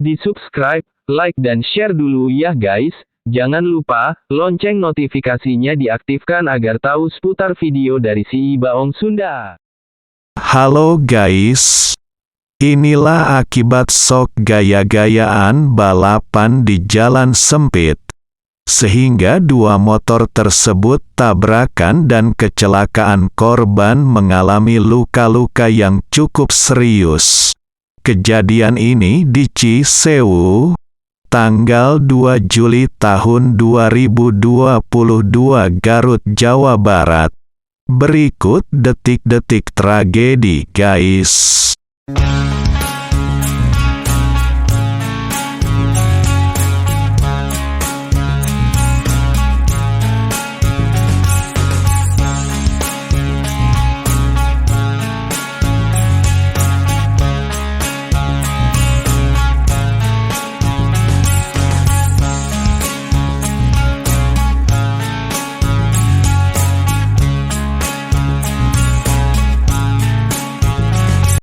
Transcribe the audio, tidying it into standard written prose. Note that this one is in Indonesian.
Di subscribe, like dan share dulu ya guys. Jangan lupa, lonceng notifikasinya diaktifkan agar tahu seputar video dari si Baong Sunda. Halo guys, inilah akibat sok gaya-gayaan balapan di jalan sempit, sehingga dua motor tersebut tabrakan dan kecelakaan, korban mengalami luka-luka yang cukup serius. Kejadian ini di Cisewu, tanggal 2 Juli tahun 2022 Garut, Jawa Barat. Berikut detik-detik tragedi guys.